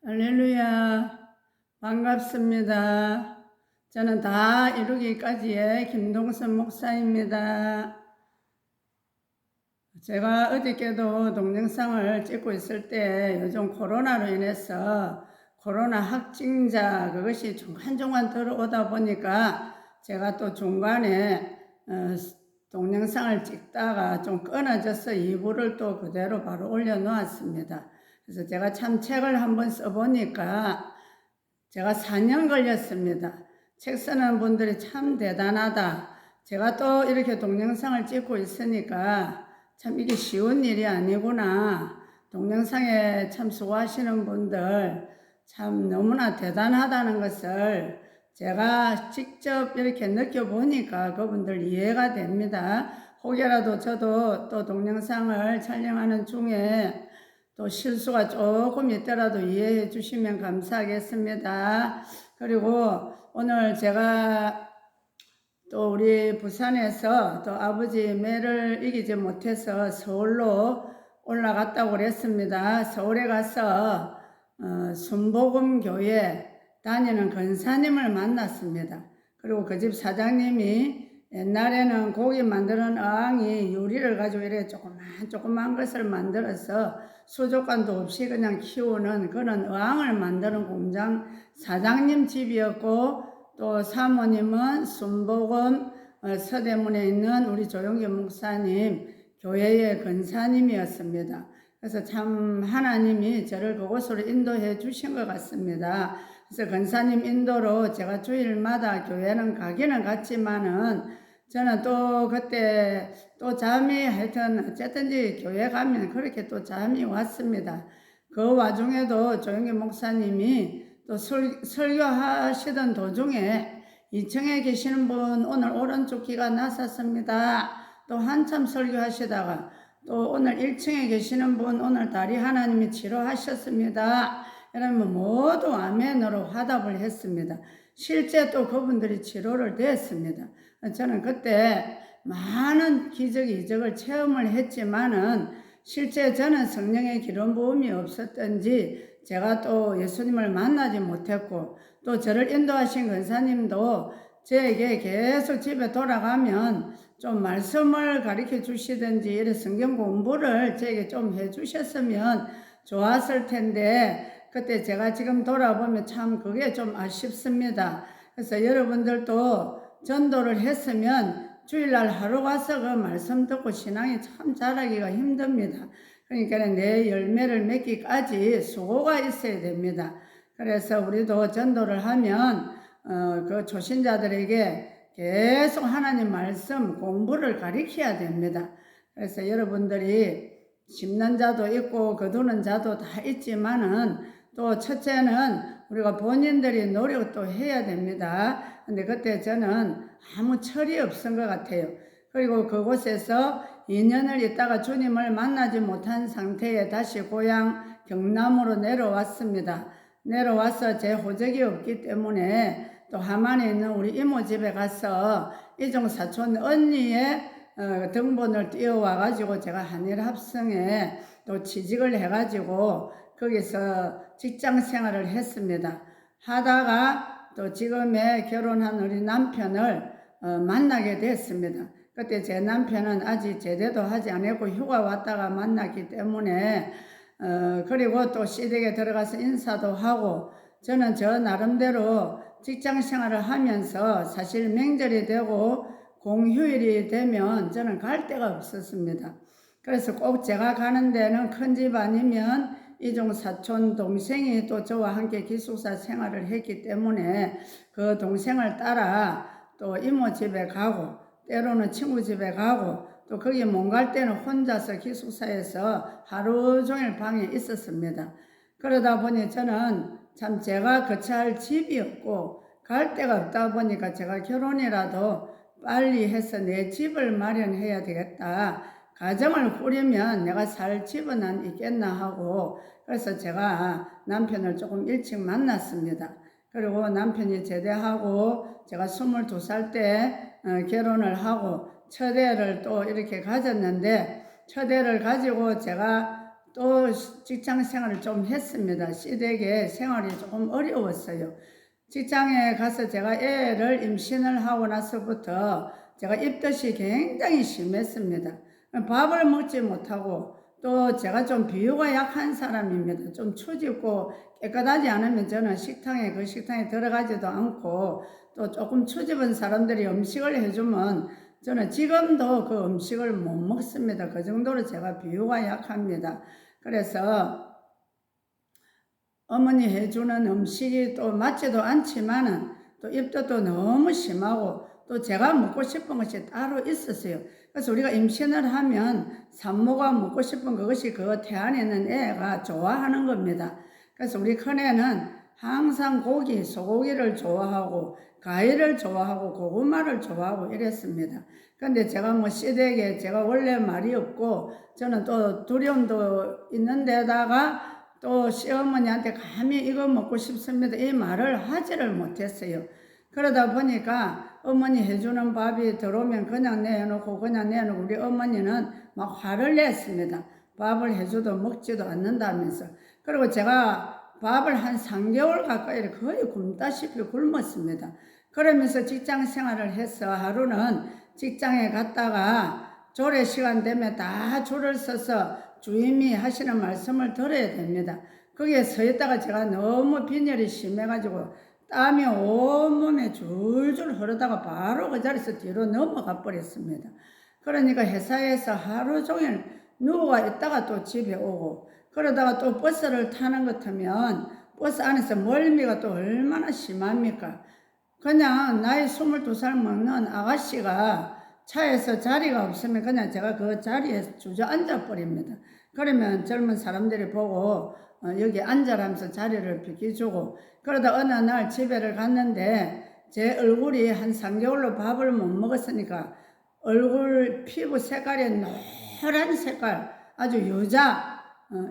할렐루야. 반갑습니다. 저는 다 이루기까지의 김동선 목사입니다. 제가 어저께도 동영상을 찍고 있을 때 요즘 코로나로 인해서 코로나 확진자 그것이 중간중간 들어오다 보니까 제가 또 중간에 동영상을 찍다가 좀 끊어져서 2부를 또 그대로 바로 올려놓았습니다. 그래서 제가 참 책을 한번 써보니까 제가 4년 걸렸습니다. 책 쓰는 분들이 참 대단하다. 제가 또 이렇게 동영상을 찍고 있으니까 참 이게 쉬운 일이 아니구나. 동영상에 참 수고하시는 분들 참 너무나 대단하다는 것을 제가 직접 이렇게 느껴보니까 그분들 이해가 됩니다. 혹여라도 저도 또 동영상을 촬영하는 중에 또 실수가 조금 있더라도 이해해 주시면 감사하겠습니다. 그리고 오늘 제가 또 우리 부산에서 또 아버지 매를 이기지 못해서 서울로 올라갔다고 그랬습니다. 서울에 가서 순복음교회 다니는 권사님을 만났습니다. 그리고 그 집 사장님이 옛날에는 고기 만드는 어항이 유리를 가지고 이렇게 조그만 것을 만들어서 수족관도 없이 그냥 키우는 그런 어항을 만드는 공장 사장님 집이었고, 또 사모님은 순복음 서대문에 있는 우리 조용기 목사님 교회의 권사님이었습니다. 그래서 참 하나님이 저를 그곳으로 인도해 주신 것 같습니다. 그래서 권사님 인도로 제가 주일마다 교회는 가기는 갔지만은 저는 또 그때 또 잠이 하여튼 어쨌든지 교회 가면 그렇게 또 잠이 왔습니다. 그 와중에도 조용기 목사님이 또 설교하시던 도중에 2층에 계시는 분 오늘 오른쪽 귀가 나섰습니다. 또 한참 설교하시다가 또 오늘 1층에 계시는 분 오늘 다리 하나님이 치료하셨습니다. 이러면 모두 아멘으로 화답을 했습니다. 실제 또 그분들이 치료를 됐습니다. 저는 그때 많은 기적 이적을 체험을 했지만은 실제 저는 성령의 기름 부음이 없었던지 제가 또 예수님을 만나지 못했고, 또 저를 인도하신 권사님도 저에게 계속 집에 돌아가면 좀 말씀을 가르쳐 주시든지 이런 성경 공부를 저에게 좀 해 주셨으면 좋았을 텐데 그때 제가 지금 돌아보면 참 그게 좀 아쉽습니다. 그래서 여러분들도 전도를 했으면 주일날 하루 가서 그 말씀 듣고 신앙이 참 자라기가 힘듭니다. 그러니까 내 열매를 맺기까지 수고가 있어야 됩니다. 그래서 우리도 전도를 하면 그 초신자들에게 계속 하나님 말씀 공부를 가르쳐야 됩니다. 그래서 여러분들이 심는 자도 있고 거두는 자도 다 있지만은 또 첫째는 우리가 본인들이 노력도 해야 됩니다. 근데 그때 저는 아무 철이 없은 것 같아요. 그리고 그곳에서 2년을 있다가 주님을 만나지 못한 상태에 다시 고향 경남으로 내려왔습니다. 내려와서 제 호적이 없기 때문에 또 하만에 있는 우리 이모 집에 가서 이종 사촌 언니의 등본을 띄워와가지고 제가 한일합성에 또 취직을 해가지고 거기서 직장 생활을 했습니다. 하다가 또 지금의 결혼한 우리 남편을 만나게 됐습니다. 그때 제 남편은 아직 제대도 하지 않았고 휴가 왔다가 만났기 때문에 그리고 또 시댁에 들어가서 인사도 하고 저는 저 나름대로 직장 생활을 하면서 사실 명절이 되고 공휴일이 되면 저는 갈 데가 없었습니다. 그래서 꼭 제가 가는 데는 큰 집 아니면 이종 사촌 동생이 또 저와 함께 기숙사 생활을 했기 때문에 그 동생을 따라 또 이모 집에 가고 때로는 친구 집에 가고 또 거기 못 갈 때는 혼자서 기숙사에서 하루 종일 방에 있었습니다. 그러다 보니 저는 참 제가 거처할 집이 없고 갈 데가 없다 보니까 제가 결혼이라도 빨리 해서 내 집을 마련해야 되겠다. 가정을 꾸리면 내가 살 집은 안 있겠나 하고 그래서 제가 남편을 조금 일찍 만났습니다. 그리고 남편이 제대하고 제가 22살 때 결혼을 하고 첫 애를 또 이렇게 가졌는데 첫 애를 가지고 제가 또 직장 생활을 좀 했습니다. 시댁에 생활이 조금 어려웠어요. 직장에 가서 제가 애를 임신을 하고 나서부터 제가 입덧이 굉장히 심했습니다. 밥을 먹지 못하고 또 제가 좀 비유가 약한 사람입니다. 좀 처집고 깨끗하지 않으면 저는 그 식당에 들어가지도 않고 또 조금 처집은 사람들이 음식을 해주면 저는 지금도 그 음식을 못 먹습니다. 그 정도로 제가 비유가 약합니다. 그래서 어머니 해주는 음식이 또 맞지도 않지만은 또 입덧도 너무 심하고 또 제가 먹고 싶은 것이 따로 있었어요. 그래서 우리가 임신을 하면 산모가 먹고 싶은 그것이 그 태 안에 있는 애가 좋아하는 겁니다. 그래서 우리 큰애는 항상 고기, 소고기를 좋아하고 과일을 좋아하고 고구마를 좋아하고 이랬습니다. 근데 제가 뭐 시댁에 제가 원래 말이 없고 저는 또 두려움도 있는데다가 또 시어머니한테 감히 이거 먹고 싶습니다 이 말을 하지를 못했어요. 그러다 보니까 어머니 해주는 밥이 들어오면 그냥 내놓고 우리 어머니는 막 화를 냈습니다. 밥을 해줘도 먹지도 않는다면서. 그리고 제가 밥을 한 3개월 가까이 거의 굶다시피 굶었습니다. 그러면서 직장 생활을 해서 하루는 직장에 갔다가 조례 시간 되면 다 줄을 서서 주임이 하시는 말씀을 들어야 됩니다. 거기에 서 있다가 제가 너무 빈혈이 심해가지고 땀이 온몸에 줄줄 흐르다가 바로 그 자리에서 뒤로 넘어가 버렸습니다. 그러니까 회사에서 하루 종일 누워 있다가 또 집에 오고 그러다가 또 버스를 타는 것 같으면 버스 안에서 멀미가 또 얼마나 심합니까? 그냥 나이 22살 먹는 아가씨가 차에서 자리가 없으면 그냥 제가 그 자리에 주저앉아 버립니다. 그러면 젊은 사람들이 보고 여기 앉아라면서 자리를 비켜주고 그러다 어느 날 집에를 갔는데 제 얼굴이 한 3개월로 밥을 못 먹었으니까 얼굴 피부 색깔이 노란 색깔 아주 여자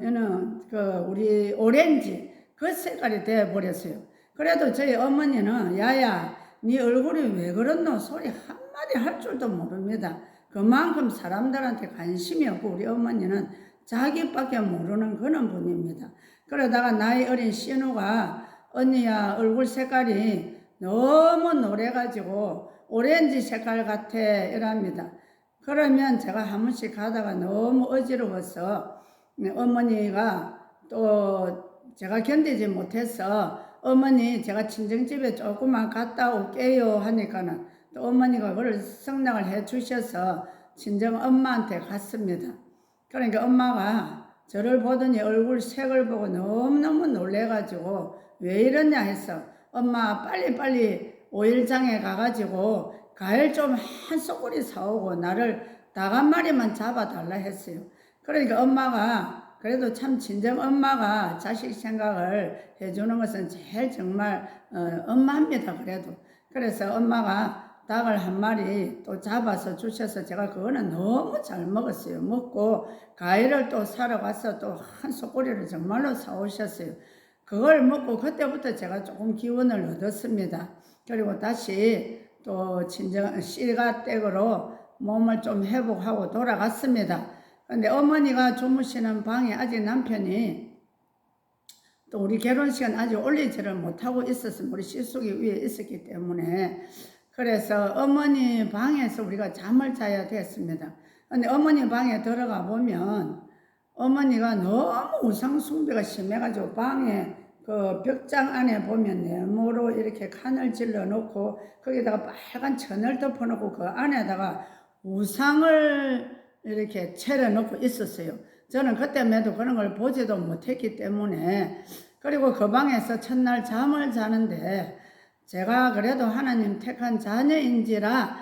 얘는 우리 오렌지 그 색깔이 되어 버렸어요. 그래도 저희 어머니는 야야 네 얼굴이 왜 그렇노 소리 한마디 할 줄도 모릅니다. 그만큼 사람들한테 관심이 없고 우리 어머니는 자기밖에 모르는 그런 분입니다. 그러다가 나이 어린 신우가 언니야 얼굴 색깔이 너무 노래가지고 오렌지 색깔 같아 이랍니다. 그러면 제가 한 번씩 가다가 너무 어지러워서 어머니가 또 제가 견디지 못해서 어머니 제가 친정집에 조금만 갔다 올게요 하니까는 또 어머니가 그걸 승낙을 해 주셔서 친정 엄마한테 갔습니다. 그러니까 엄마가 저를 보더니 얼굴 색을 보고 너무너무 놀래가지고 왜 이러냐 해서 엄마 빨리빨리 오일장에 가가지고 과일 좀 한 소쿠리 사오고 나를 닭 한 마리만 잡아달라 했어요. 그러니까 엄마가 그래도 참 친정 엄마가 자식 생각을 해주는 것은 제일 정말 엄마입니다. 그래서 엄마가 닭을 한 마리 또 잡아서 주셔서 제가 그거는 너무 잘 먹었어요. 먹고 과일을 또 사러 가서 또 한 소쿠리를 정말로 사오셨어요. 그걸 먹고 그때부터 제가 조금 기운을 얻었습니다. 그리고 다시 또 친정 실가댁으로 몸을 좀 회복하고 돌아갔습니다. 근데 어머니가 주무시는 방에 아직 남편이 또 우리 결혼식은 아직 올리지를 못하고 있었습니다. 우리 실속이 위에 있었기 때문에. 그래서 어머니 방에서 우리가 잠을 자야 됐습니다. 근데 어머니 방에 들어가 보면 어머니가 너무 우상숭배가 심해가지고 방에 그 벽장 안에 보면 네모로 이렇게 칸을 질러 놓고 거기다가 빨간 천을 덮어 놓고 그 안에다가 우상을 이렇게 차려놓고 있었어요. 저는 그때에도 그런 걸 보지도 못했기 때문에. 그리고 그 방에서 첫날 잠을 자는데 제가 그래도 하나님 택한 자녀인지라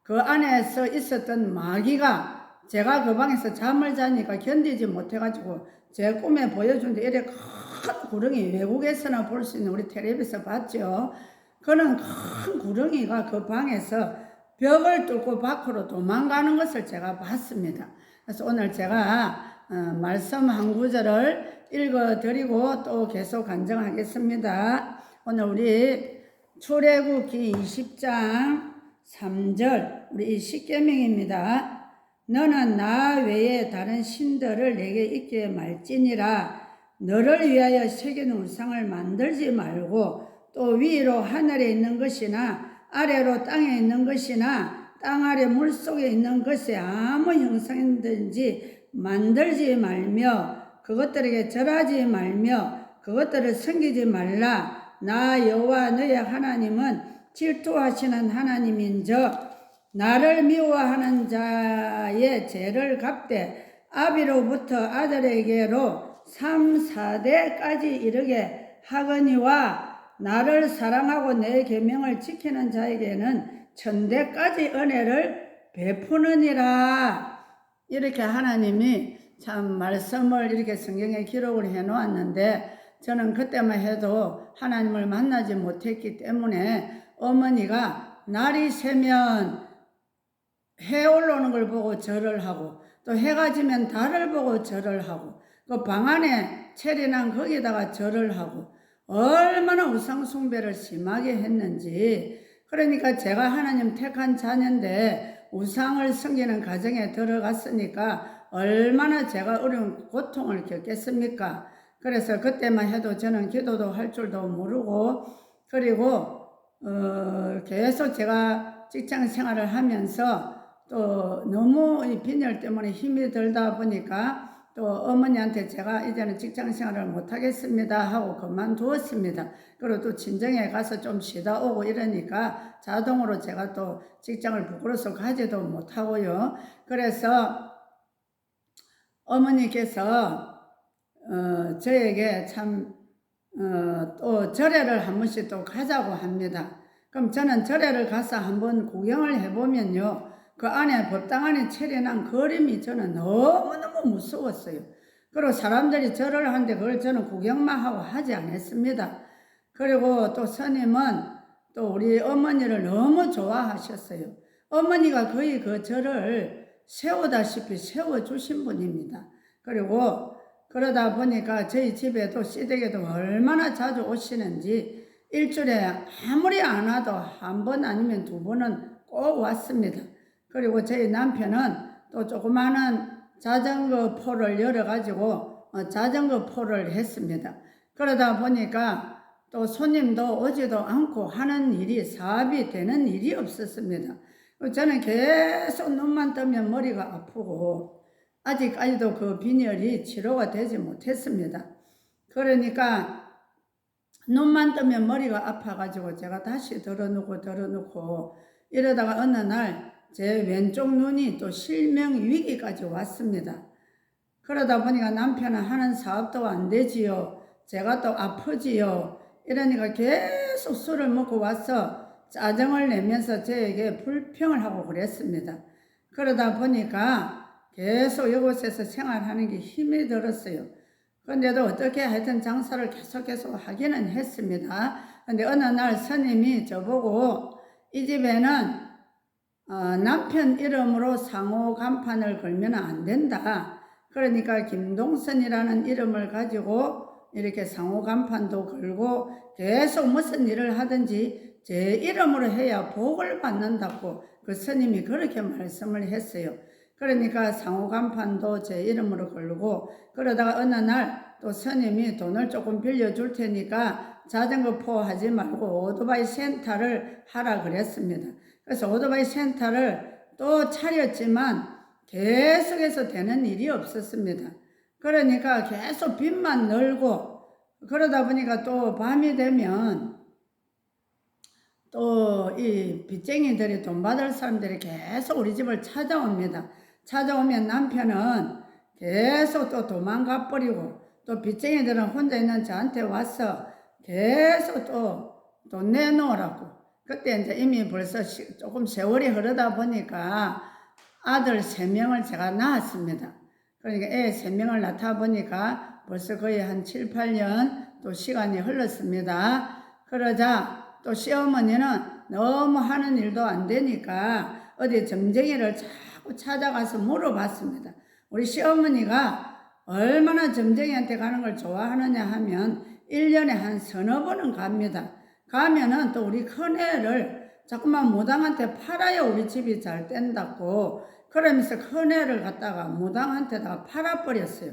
그 안에서 있었던 마귀가 제가 그 방에서 잠을 자니까 견디지 못해가지고 제 꿈에 보여준데 이래 큰 구렁이, 외국에서나 볼 수 있는 우리 텔레비에서 봤죠. 그런 큰 구렁이가 그 방에서 벽을 뚫고 밖으로 도망가는 것을 제가 봤습니다. 그래서 오늘 제가 말씀 한 구절을 읽어드리고 또 계속 간증하겠습니다. 오늘 우리 출애굽기 20장 3절 우리 십계명입니다. 너는 나 외에 다른 신들을 내게 있게 말지니라. 너를 위하여 새긴 우상을 만들지 말고 또 위로 하늘에 있는 것이나 아래로 땅에 있는 것이나 땅 아래 물속에 있는 것에 아무 형상이든지 만들지 말며 그것들에게 절하지 말며 그것들을 섬기지 말라. 나 여호와 너의 하나님은 질투하시는 하나님인즉 나를 미워하는 자의 죄를 갚되 아비로부터 아들에게로 3, 4대까지 이르게 하거니와 나를 사랑하고 내 계명을 지키는 자에게는 1000대까지 은혜를 베푸느니라. 이렇게 하나님이 참 말씀을 이렇게 성경에 기록을 해 놓았는데 저는 그때만 해도 하나님을 만나지 못했기 때문에 어머니가 날이 새면 해 올라오는 걸 보고 절을 하고 또 해가 지면 달을 보고 절을 하고 그 방 안에 체리난 거기다가 절을 하고 얼마나 우상 숭배를 심하게 했는지. 그러니까 제가 하나님 택한 자녀인데 우상을 섬기는 가정에 들어갔으니까 얼마나 제가 어려운 고통을 겪겠습니까? 그래서 그때만 해도 저는 기도도 할 줄도 모르고 그리고 계속 제가 직장 생활을 하면서 또 너무 이 빈혈 때문에 힘이 들다 보니까 또 어머니한테 제가 이제는 직장 생활을 못하겠습니다 하고 그만두었습니다. 그리고 또 친정에 가서 좀 쉬다 오고 이러니까 자동으로 제가 또 직장을 부끄러워서 가지도 못하고요. 그래서 어머니께서 저에게 참 또 절에를 한 번씩 또 가자고 합니다. 그럼 저는 절에를 가서 한번 구경을 해보면요. 그 안에 법당 안에 차려난 그림이 저는 너무너무 무서웠어요. 그리고 사람들이 절을 하는데 그걸 저는 구경만 하고 하지 않았습니다. 그리고 또 스님은 또 우리 어머니를 너무 좋아하셨어요. 어머니가 거의 그 절을 세우다시피 세워주신 분입니다. 그리고 그러다 보니까 저희 집에도 시댁에도 얼마나 자주 오시는지 일주일에 아무리 안 와도 한 번 아니면 2번은 꼭 왔습니다. 그리고 저희 남편은 또 조그마한 자전거 포를 열어가지고 자전거 포를 했습니다. 그러다 보니까 또 손님도 오지도 않고 하는 일이 사업이 되는 일이 없었습니다. 저는 계속 눈만 뜨면 머리가 아프고 아직까지도 그 빈혈이 치료가 되지 못했습니다. 그러니까 눈만 뜨면 머리가 아파가지고 제가 다시 덜어놓고 이러다가 어느 날 제 왼쪽 눈이 또 실명 위기까지 왔습니다. 그러다 보니까 남편은 하는 사업도 안 되지요. 제가 또 아프지요. 이러니까 계속 술을 먹고 와서 짜증을 내면서 저에게 불평을 하고 그랬습니다. 그러다 보니까 계속 이곳에서 생활하는 게 힘이 들었어요. 그런데도 어떻게 하여튼 장사를 계속 하기는 했습니다. 근데 어느 날 스님이 저보고 이 집에는 남편 이름으로 상호 간판을 걸면 안 된다. 그러니까 김동선이라는 이름을 가지고 이렇게 상호 간판도 걸고 계속 무슨 일을 하든지 제 이름으로 해야 복을 받는다고 그 스님이 그렇게 말씀을 했어요. 그러니까 상호 간판도 제 이름으로 걸고 그러다가 어느 날 또 스님이 돈을 조금 빌려줄 테니까 자전거 포 하지 말고 오토바이 센터를 하라 그랬습니다. 그래서 오토바이 센터를 또 차렸지만 계속해서 되는 일이 없었습니다. 그러니까 계속 빚만 늘고 그러다 보니까 또 밤이 되면 또 이 빚쟁이들이 돈 받을 사람들이 계속 우리 집을 찾아옵니다. 찾아오면 남편은 계속 또 도망가 버리고 또 빚쟁이들은 혼자 있는 저한테 와서 계속 또 돈 내놓으라고. 그때 이제 이미 벌써 조금 세월이 흐르다 보니까 아들 3명을 제가 낳았습니다. 그러니까 애 3명을 낳다 보니까 벌써 거의 한 7, 8년 또 시간이 흘렀습니다. 그러자 또 시어머니는 너무 하는 일도 안 되니까 어디 점쟁이를 자꾸 찾아가서 물어봤습니다. 우리 시어머니가 얼마나 점쟁이한테 가는 걸 좋아하느냐 하면 1년에 한 3-4번은 갑니다. 가면은 또 우리 큰애를 자꾸만 무당한테 팔아야 우리 집이 잘 뗀다고 그러면서 큰 애를 갖다가 무당한테다가 팔아버렸어요.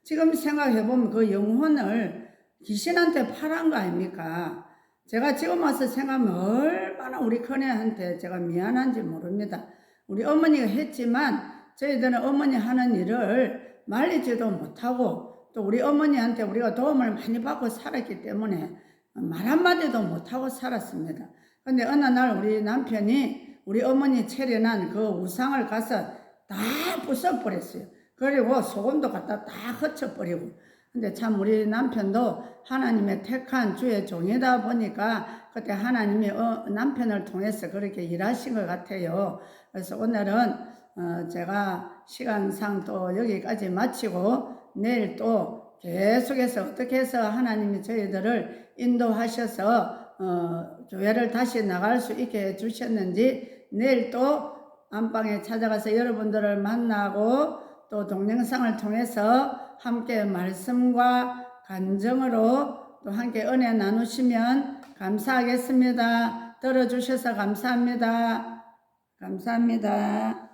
지금 생각해보면 그 영혼을 귀신한테 팔은 거 아닙니까? 제가 지금 와서 생각하면 얼마나 우리 큰애한테 제가 미안한지 모릅니다. 우리 어머니가 했지만 저희들은 어머니 하는 일을 말리지도 못하고 또 우리 어머니한테 우리가 도움을 많이 받고 살았기 때문에 말 한마디도 못하고 살았습니다. 근데 어느 날 우리 남편이 우리 어머니 차려난 그 우상을 가서 다 부숴버렸어요. 그리고 소금도 갖다 다 흩어버리고. 근데 참 우리 남편도 하나님의 택한 주의 종이다 보니까 그때 하나님이 남편을 통해서 그렇게 일하신 것 같아요. 그래서 오늘은 제가 시간상 또 여기까지 마치고 내일 또 계속해서 어떻게 해서 하나님이 저희들을 인도하셔서 교회를 다시 나갈 수 있게 해주셨는지 내일 또 안방에 찾아가서 여러분들을 만나고 또 동영상을 통해서 함께 말씀과 간정으로 또 함께 은혜 나누시면 감사하겠습니다. 들어주셔서 감사합니다. 감사합니다.